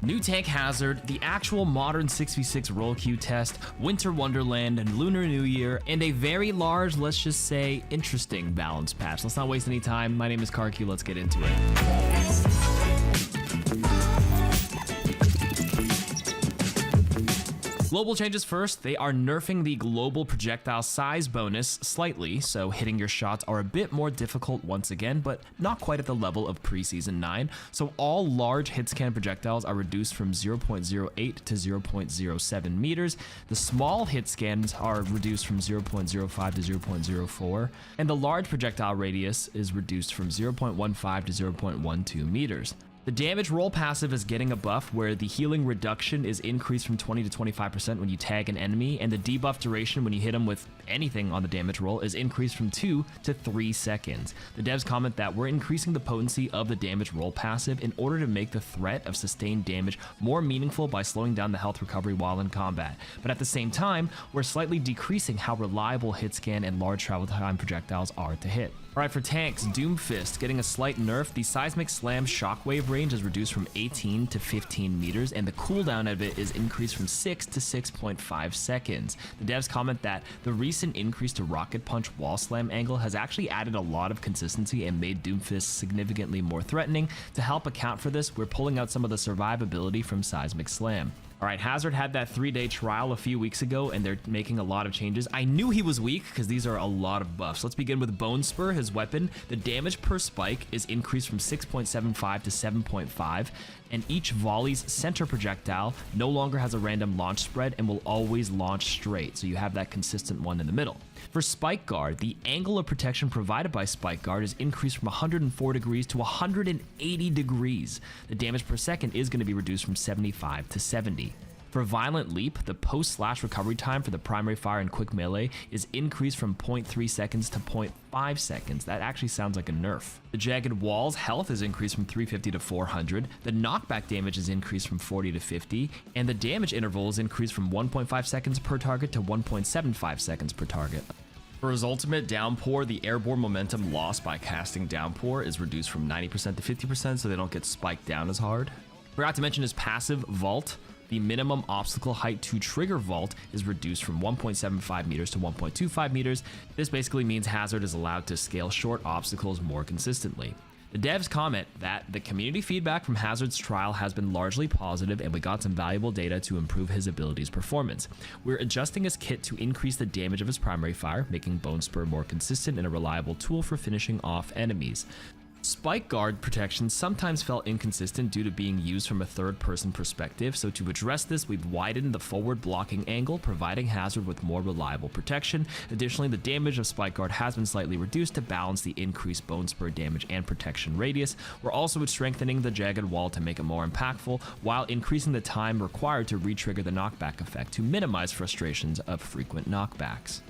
New tank hazard, the actual modern 6v6 role queue test, Winter Wonderland, and Lunar New Year, and a very large, let's just say, interesting balance patch. Let's not waste any time. My name is Karq, let's get into it. Global changes first. They are nerfing the global projectile size bonus slightly, so hitting your shots are a bit more difficult once again, but not quite at the level of preseason 9. So all large hit scan projectiles are reduced from 0.08 to 0.07 meters. The small hit scans are reduced from 0.05 to 0.04, and the large projectile radius is reduced from 0.15 to 0.12 meters. The damage roll passive is getting a buff where the healing reduction is increased from 20 to 25% when you tag an enemy, and the debuff duration when you hit them with anything on the damage roll is increased from 2 to 3 seconds. The devs comment that we're increasing the potency of the damage roll passive in order to make the threat of sustained damage more meaningful by slowing down the health recovery while in combat. But at the same time, we're slightly decreasing how reliable hit scan and large travel time projectiles are to hit. Alright, for tanks, Doomfist getting a slight nerf. The Seismic Slam shockwave range is reduced from 18 to 15 meters, and the cooldown of it is increased from 6 to 6.5 seconds. The devs comment that the recent increase to Rocket Punch wall slam angle has actually added a lot of consistency and made Doomfist significantly more threatening. To help account for this, we're pulling out some of the survivability from Seismic Slam. Alright, Hazard had that 3-day trial a few weeks ago, and they're making a lot of changes. I knew he was weak because these are a lot of buffs. Let's begin with Bone Spur, his weapon. The damage per spike is increased from 6.75 to 7.5, and each volley's center projectile no longer has a random launch spread and will always launch straight, so you have that consistent one in the middle. For Spike Guard, the angle of protection provided by Spike Guard is increased from 104 degrees to 180 degrees. The damage per second is going to be reduced from 75 to 70. For Violent Leap, the post-slash recovery time for the primary fire and quick melee is increased from 0.3 seconds to 0.5 seconds. That actually sounds like a nerf. The Jagged Wall's health is increased from 350 to 400. The knockback damage is increased from 40 to 50. And the damage interval is increased from 1.5 seconds per target to 1.75 seconds per target. For his ultimate, Downpour, the airborne momentum lost by casting Downpour is reduced from 90% to 50% so they don't get spiked down as hard. Forgot to mention his passive, Vault. The minimum obstacle height to trigger Vault is reduced from 1.75 meters to 1.25 meters. This basically means Hazard is allowed to scale short obstacles more consistently. The devs comment that the community feedback from Hazard's trial has been largely positive, and we got some valuable data to improve his ability's performance. We're adjusting his kit to increase the damage of his primary fire, making Bone Spur more consistent and a reliable tool for finishing off enemies. Spike Guard protection sometimes felt inconsistent due to being used from a third-person perspective, so to address this, we've widened the forward blocking angle, providing Hazard with more reliable protection. Additionally, the damage of Spike Guard has been slightly reduced to balance the increased Bone Spur damage and protection radius. We're also strengthening the Jagged Wall to make it more impactful, while increasing the time required to re-trigger the knockback effect to minimize frustrations of frequent knockbacks.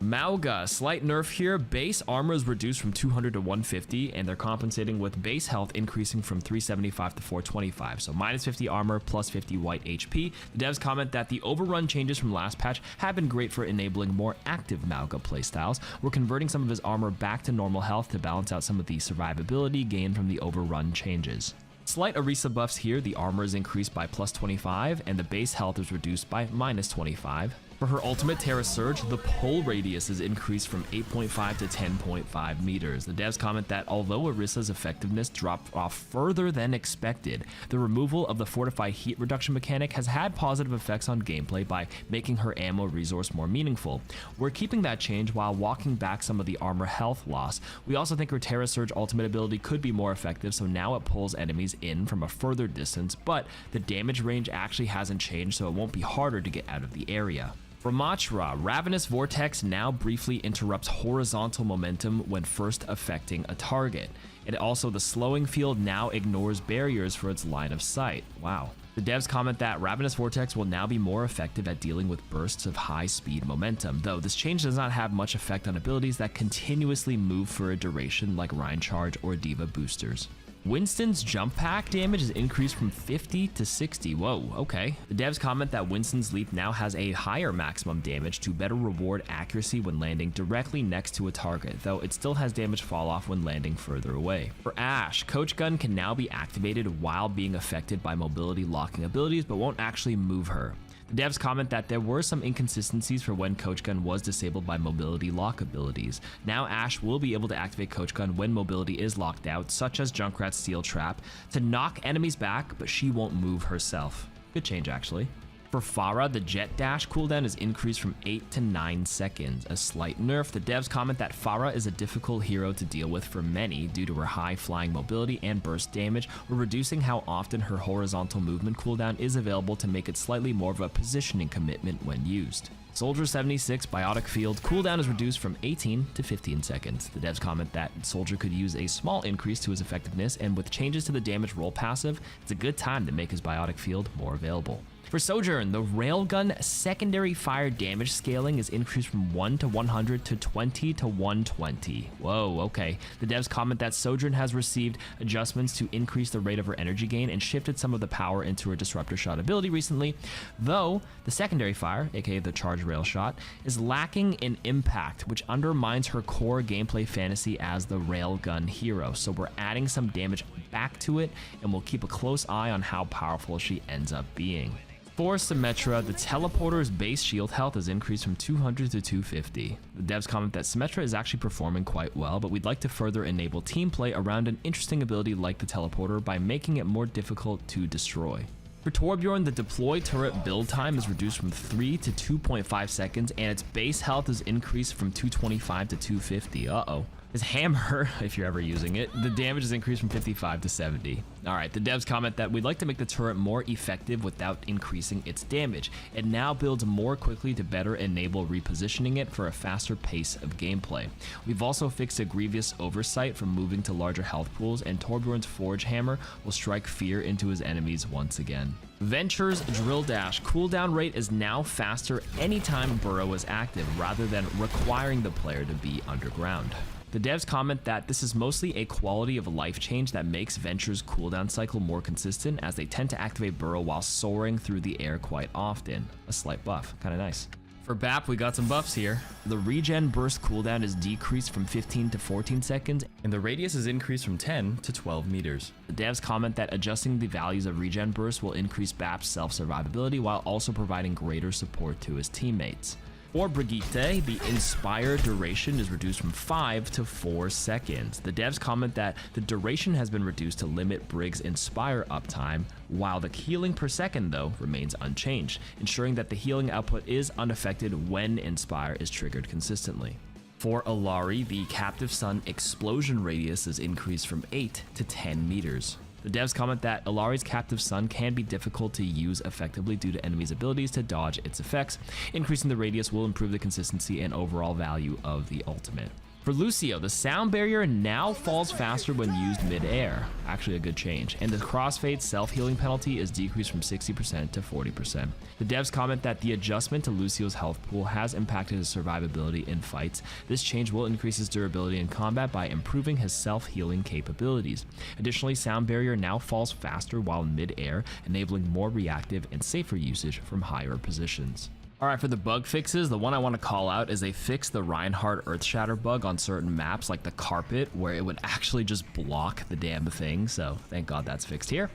Mauga, slight nerf here. Base armor is reduced from 200 to 150, and they're compensating with base health increasing from 375 to 425. So minus 50 armor, plus 50 white HP. The devs comment that the overrun changes from last patch have been great for enabling more active Mauga playstyles. We're converting some of his armor back to normal health to balance out some of the survivability gained from the overrun changes. Slight Orisa buffs here. The armor is increased by plus 25, and the base health is reduced by minus 25. For her ultimate Terra Surge, the pull radius is increased from 8.5 to 10.5 meters. The devs comment that although Orisa's effectiveness dropped off further than expected, the removal of the Fortify heat reduction mechanic has had positive effects on gameplay by making her ammo resource more meaningful. We're keeping that change while walking back some of the armor health loss. We also think her Terra Surge ultimate ability could be more effective, so now it pulls enemies in from a further distance, but the damage range actually hasn't changed, so it won't be harder to get out of the area. Ramachra, Ravenous Vortex now briefly interrupts horizontal momentum when first affecting a target. And also the slowing field now ignores barriers for its line of sight. Wow. The devs comment that Ravenous Vortex will now be more effective at dealing with bursts of high speed momentum, though this change does not have much effect on abilities that continuously move for a duration like Rhine Charge or Diva boosters. Winston's jump pack damage is increased from 50 to 60. Whoa, okay. The devs comment that Winston's leap now has a higher maximum damage to better reward accuracy when landing directly next to a target, though it still has damage fall off when landing further away. For Ashe, Coach Gun can now be activated while being affected by mobility locking abilities, but won't actually move her. The devs comment that there were some inconsistencies for when Coach Gun was disabled by mobility lock abilities. Now Ashe will be able to activate Coach Gun when mobility is locked out, such as Junkrat's Steel Trap, to knock enemies back, but she won't move herself. Good change, actually. For Pharah, the Jet Dash cooldown is increased from 8 to 9 seconds, a slight nerf. The devs comment that Pharah is a difficult hero to deal with for many due to her high flying mobility and burst damage, or reducing how often her horizontal movement cooldown is available to make it slightly more of a positioning commitment when used. Soldier 76 Biotic Field cooldown is reduced from 18 to 15 seconds. The devs comment that Soldier could use a small increase to his effectiveness, and with changes to the damage roll passive, it's a good time to make his Biotic Field more available. For Sojourn, the Railgun secondary fire damage scaling is increased from 1 to 100 to 20 to 120. Whoa, okay. The devs comment that Sojourn has received adjustments to increase the rate of her energy gain and shifted some of the power into her Disruptor Shot ability recently, though the secondary fire, aka the Charge Rail Shot, is lacking in impact, which undermines her core gameplay fantasy as the Railgun hero. So we're adding some damage back to it, and we'll keep a close eye on how powerful she ends up being. For Symmetra, the Teleporter's base shield health is increased from 200 to 250. The devs comment that Symmetra is actually performing quite well, but we'd like to further enable team play around an interesting ability like the Teleporter by making it more difficult to destroy. For Torbjorn, the deploy turret build time is reduced from 3 to 2.5 seconds, and its base health is increased from 225 to 250. Uh-oh. His hammer, if you're ever using it, the damage is increased from 55 to 70. Alright, the devs comment that we'd like to make the turret more effective without increasing its damage. It now builds more quickly to better enable repositioning it for a faster pace of gameplay. We've also fixed a grievous oversight from moving to larger health pools, and Torbjorn's Forge Hammer will strike fear into his enemies once again. Venture's Drill Dash cooldown rate is now faster anytime Burrow is active, rather than requiring the player to be underground. The devs comment that this is mostly a quality of life change that makes Venture's cooldown cycle more consistent, as they tend to activate Burrow while soaring through the air quite often. A slight buff, kinda nice. For BAP, we got some buffs here. The regen burst cooldown is decreased from 15 to 14 seconds, and the radius is increased from 10 to 12 meters. The devs comment that adjusting the values of regen burst will increase BAP's self-survivability while also providing greater support to his teammates. For Brigitte, the Inspire duration is reduced from 5 to 4 seconds. The devs comment that the duration has been reduced to limit Brig's Inspire uptime, while the healing per second, though, remains unchanged, ensuring that the healing output is unaffected when Inspire is triggered consistently. For Illari, the Captive Sun explosion radius is increased from 8 to 10 meters. The devs comment that Illari's Captive Sun can be difficult to use effectively due to enemies' abilities to dodge its effects. Increasing the radius will improve the consistency and overall value of the ultimate. For Lucio, the sound barrier now falls faster when used mid-air. Actually a good change. And the crossfade self-healing penalty is decreased from 60% to 40%. The devs comment that the adjustment to Lucio's health pool has impacted his survivability in fights. This change will increase his durability in combat by improving his self-healing capabilities. Additionally, sound barrier now falls faster while mid-air, enabling more reactive and safer usage from higher positions. Alright, for the bug fixes, the one I want to call out is they fixed the Reinhardt Earthshatter bug on certain maps like the carpet, where it would actually just block the damn thing, so thank God that's fixed here.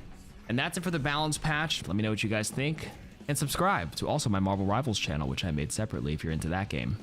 And that's it for the balance patch. Let me know what you guys think, and subscribe to also my Marvel Rivals channel, which I made separately if you're into that game.